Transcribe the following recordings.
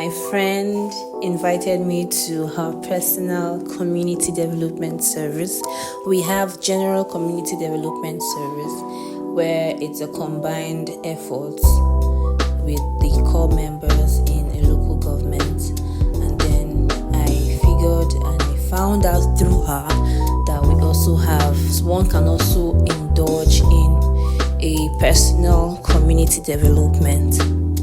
My friend invited me to her personal community development service. We have general community development service where it's a combined effort with the core members in a local government. And then I figured and I found out through her that we also have, one can also indulge in a personal community development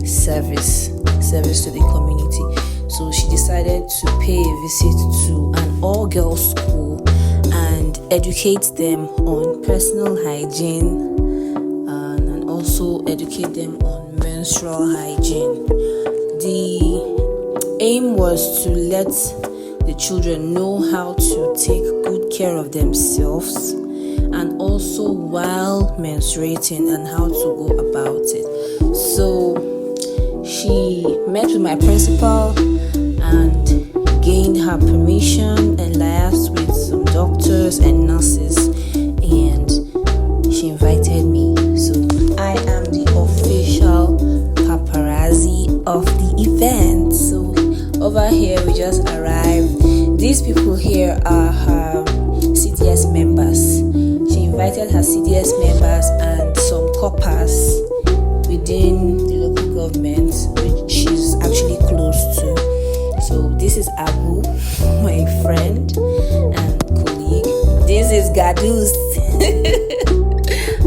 service to the community. So she decided to pay a visit to an all-girls school and educate them on personal hygiene and also educate them on menstrual hygiene. The aim was to let the children know how to take good care of themselves and also while menstruating and how to go about it. So she met with my principal and gained her permission and liaised with some doctors and nurses, and she invited me. So I am the official paparazzi of the event. So over here we just arrived. These people here are her CDS members. She invited her CDS members and some coppers within the local government, which she's actually close to. So this is Abu, my friend and colleague. This is Gadus.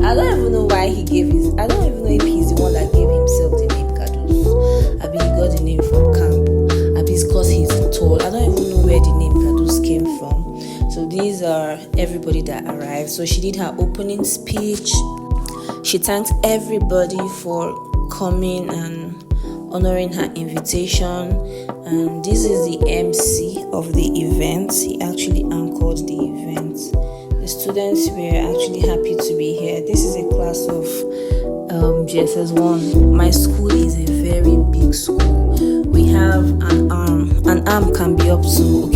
I don't even know why he gave his. I don't even know if he's the one that gave himself the name Gadus. Abi he got the name from camp. Abi it's because he's tall. I don't even know where the name Gadus came from. So these are everybody that arrived. So she did her opening speech. She thanked everybody for coming and honoring her invitation. And this is the MC of the event. He actually anchored the event. The students were actually happy to be here. This is a class of GSS1. My school is a very big school. We have an arm. An arm can be up to,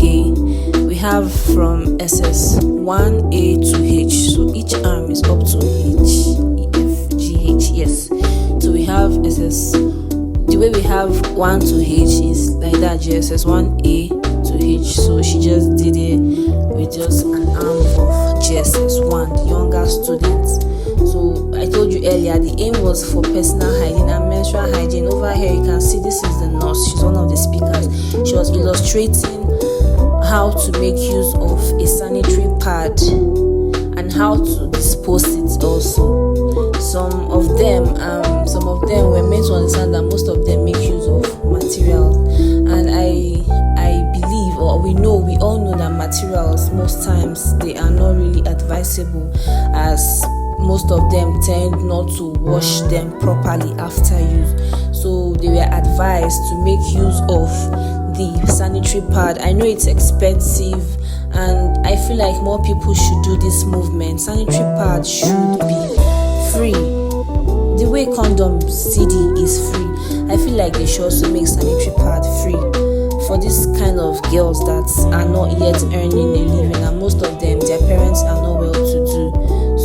we have from SS1A to H. So each arm is up to H. Yes, so we have SS. The way we have 1 to H is like that, GSS 1A to H. So she just did it with just an arm of GSS 1, the younger students. So I told you earlier, the aim was for personal hygiene and menstrual hygiene. Over here, you can see this is the nurse. She's one of the speakers. She was illustrating how to make use of a sanitary pad and how to dispose it also. Some of them were meant to understand that most of them make use of materials, and I believe, or we all know that materials most times they are not really advisable, as most of them tend not to wash them properly after use. So they were advised to make use of the sanitary pad. I know it's expensive, and I feel like more people should do this movement. Sanitary pad should be free. The way condom CD is free, I feel like they should also make sanitary pad free for this kind of girls that are not yet earning a living, and most of them, their parents are not well to do.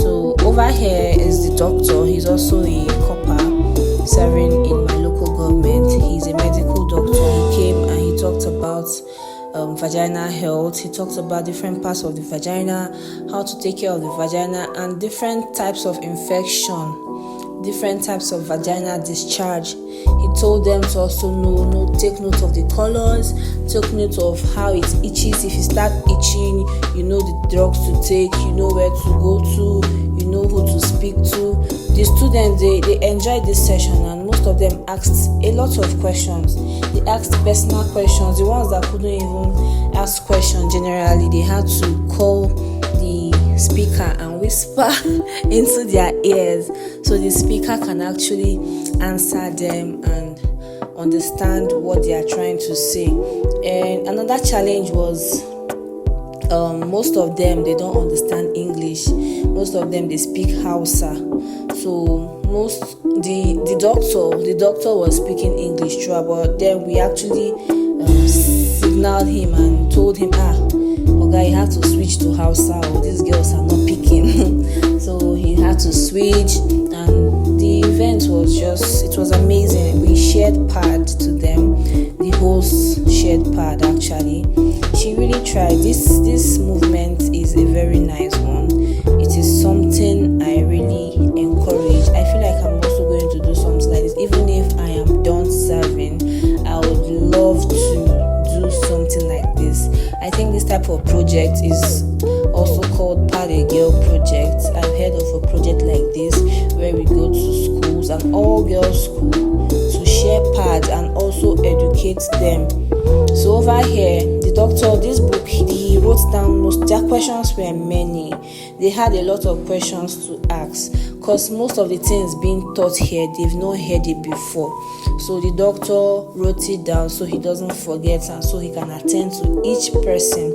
So over here is the doctor. He's also a copper serving in my local government. He's a medical doctor. He came and he talked about vaginal health. He talks about different parts of the vagina, how to take care of the vagina, and different types of infection, different types of vaginal discharge. He told them to also take note of the colors, take note of how it itches. If you start itching, you know the drugs to take, you know where to go to, you know who to speak to. The students, they enjoyed this session, and most of them asked a lot of questions. They asked personal questions. The ones that couldn't even ask questions generally, they had to call the speaker and whisper into their ears so the speaker can actually answer them and understand what they are trying to say. And another challenge was most of them, they don't understand English. Most of them, they speak Hausa. So the doctor was speaking English throughout, but then we actually signaled him and told him, okay, you have to switch to Hausa, or these girls are not picking. So he had to switch, and the event was it was amazing. We shared pad to them. The whole shared pad. Actually, she really tried. This movement is a very nice one. It is something I really encourage. I feel like I'm also going to do something like this. Even if I am done serving, I would love to do something like this. I think this type of project is also called Pad a Girl project. I've heard of a project like this where we go to schools, an all girls school, to share pads and also educate them. So over here, the doctor, this book, he wrote down their questions were many. They had a lot of questions to ask because most of the things being taught here, they've not heard it before. So the doctor wrote it down so he doesn't forget and so he can attend to each person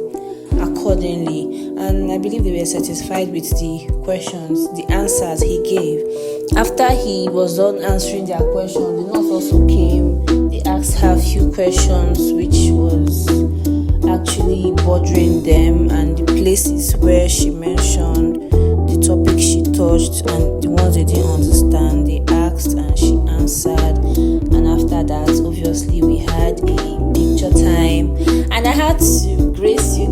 accordingly. And I believe they were satisfied with the questions, the answers he gave. After he was done answering their questions, the nurse also came. They asked her a few questions which was actually bothering them, and the places where she mentioned, the topic she touched, and the ones they didn't understand, they asked and she answered. And after that, obviously we had a picture time, and I had to grace you